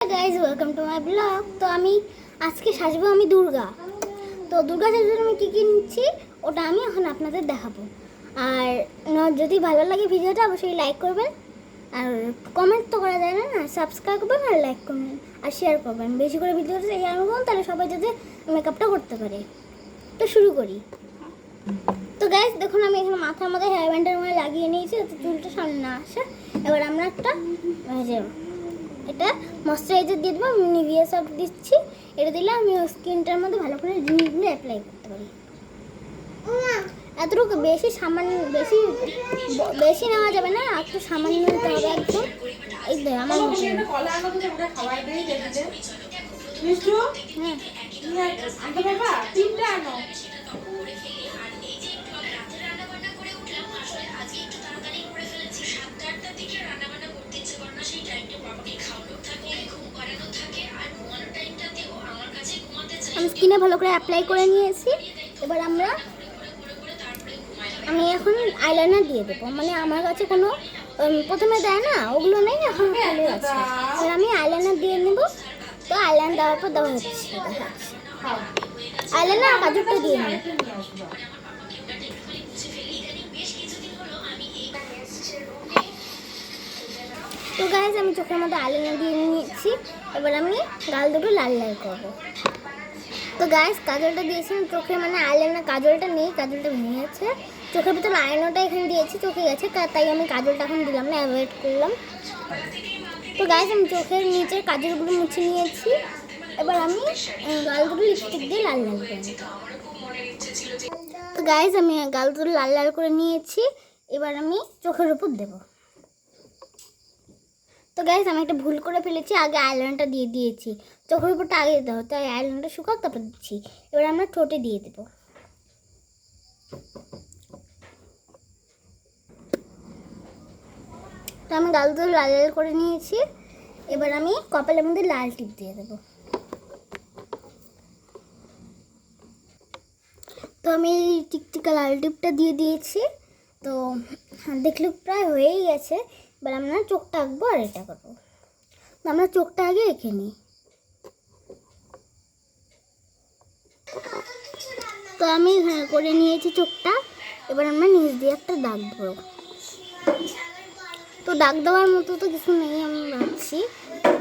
Guys welcome to my blog. तो আমি আজকে সাজবো আমি দুর্গা। তো দুর্গা সাজার আমি কী কী নিচ্ছি ওটা আমি এখন আপনাদের দেখাবো। আর যদি ভালো লাগে ভিডিওটা অবশ্যই লাইক করবেন, আর কমেন্ট তো করা যায় না, সাবস্ক্রাইব করবেন আর লাইক করবেন আর শেয়ার করবেন, বেশি করে ভিডিওটা শেয়ার করবেন, তাহলে সবাই যাতে মেকআপটা করতে পারে। তো শুরু করি। তো গাইজ দেখুন আমি এখানে মাথার মধ্যে হেয়ার ব্যান্ডের মধ্যে লাগিয়ে নিয়েছি যাতে চুলটা সামনে না আসে। এবার আমরা একটা এটা ময়শ্চারাইজার দিয়ে দেবো, আমি নিভিয়া সফট দিচ্ছি। এটা দিলে আমি স্কিনটার মধ্যে ভালো করে জিনিসগুলো অ্যাপ্লাই করতে পারি। এতটুকু বেশি সামান্য বেশি নেওয়া যাবে না, একটু সামান্য নিতে হবে একদম। এই দেখ আমার আমি স্কিনে ভালো করে অ্যাপ্লাই করে নিয়েছি। এবার আমি এখন আইলাইনার দিয়ে দেবো, মানে আমার কাছে কোনো প্রথমে দেয় না ওগুলো নেই, এখন ভালো আছে। এবার আমি আইলাইনার দিয়ে নেব। তো আইলাইনার দেওয়ার পর দেওয়া হচ্ছে আইলাইনার আর কাজলটা দিয়ে নেব। তো গাইজ আমি চোখের মধ্যে আইলাইনার দিয়ে নিয়েছি। এবার আমি গাল দুটো লাল লাল করবো। তো গাইজ কাজলটা দিয়েছি চোখে, মানে আইলাইনার কাজলটা নেই, কাজলটা ভেঙে গেছে। চোখের ভিতরে আইলাইনারটা এখানে দিয়েছি, চোখে গেছে, তাই আমি কাজলটা এখন দিলাম না, অ্যাভয়েড করলাম। তো গাইজ আমি চোখের নিচের কাজলগুলো মুছে নিয়েছি। এবার আমি গালগুলো লিপস্টিক দিয়ে লাল লাল করে নিই। তো গাইজ আমি গালগুলো লাল লাল করে নিয়েছি। এবার আমি চোখের উপর দেবো। তো গাইজ আমি একটা ভুল করে ফেলেছি, আগে আইলাইনারটা দিয়ে দিয়েছি, চোখের উপরটা আগে দিতে হবে, তাই আইলাইনারটা শুকাক তারপর দিচ্ছি। এবার আমরা ঠোঁটে দিয়ে দেবো। তো আমি গালগুলো লাল লাল করে নিয়েছি। এবার আমি কপালের মধ্যে লাল টিপ দিয়ে দেবো। তো আমি টিকটিকা লাল টিপটা দিয়ে দিয়েছি। তো দেখলে প্রায় হয়েই গেছে। এবার আমরা চোখটা আঁকবো আর এটা করবো। তো আমরা চোখটা আগে এঁকে নিই। তো আমি করে নিয়েছি চোখটা। এবার আমরা নিচ দিয়ে একটা দাগ দেবো। তো দাগ দেওয়ার মতো তো কিছু নেই আমি ভাবছি।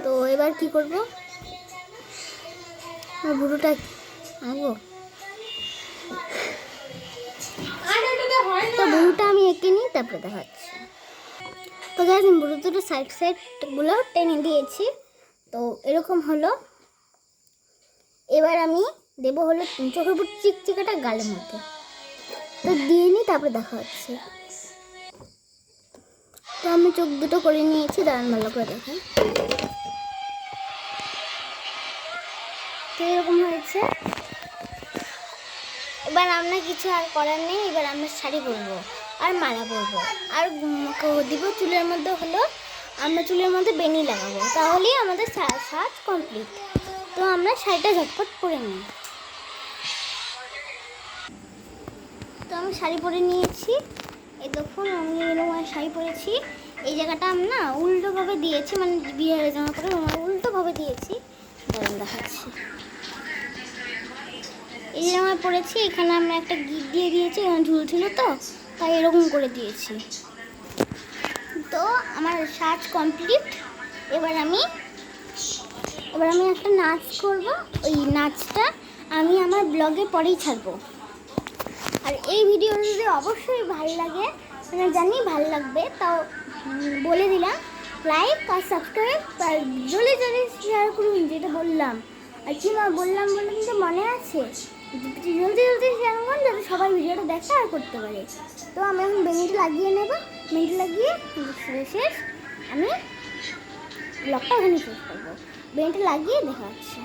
তো এবার কি করবো, ভুরুটা আঁকবো। তো ভুরুটা আমি এঁকে নিই, তারপরে দেখাচ্ছি। তো গাইজ আমি ভুরু দুটো সাইডগুলো টেনে দিয়েছি। তো এরকম হলো। এবার আমি দেবো হলো চোখের উপর চিকচিকাটা গালের মধ্যে। তো দিয়ে নিই, তারপরে দেখা হচ্ছে। তো আমি চোখ দুটো করে নিয়েছি, দাঁড়ান ভালো করে দেখেন। তো এরকম হয়েছে। এবার আমরা কিছু আর করার নেই। এবার আমরা শাড়ি পরবো আর মালা পরবো আর দিব চুলের মধ্যে হলো, আমরা চুলের মধ্যে বেনি লাগাবো, তাহলেই আমাদের সাজ কমপ্লিট। তো আমরা শাড়িটা ঝটপট পরে নিই। তো আমি শাড়ি পরে নিয়েছি। এই দেখুন আমি এরকম শাড়ি পরেছি। এই জায়গাটা আমি না উল্টোভাবে দিয়েছি, মানে বিয়ের জামা পরে উল্টোভাবে দিয়েছি, দেখাচ্ছি। এই যে জামা পরেছি, এখানে আমরা একটা গিট দিয়ে দিয়েছি, এখানে ঝুল ছিল তো তাই এরকম করে দিয়েছি। তো আমার সাজ কমপ্লিট। এবার আমি একটা নাচ করব। ওই নাচটা আমি আমার ব্লগে পরেই ছাড়বো। আর এই ভিডিওটা যদি অবশ্যই ভালো লাগে, মানে জানি ভালো লাগবে, তাও বলে দিলাম লাইক আর সাবস্ক্রাইব আর জলদি জলদি শেয়ার করুন, যেটা বললাম। আর কি বললাম কিন্তু মনে আছে, জলদি জলদি শেয়ার করুন যাতে সবাই ভিডিওটা দেখে আর করতে পারে। তো আমি এখন বেনিটা লাগিয়ে নেব। বেনিটা লাগিয়ে শেষ আমি ব্লগটা ওখানে শেষ করবো। বেনিটা লাগিয়ে দেখা হচ্ছে।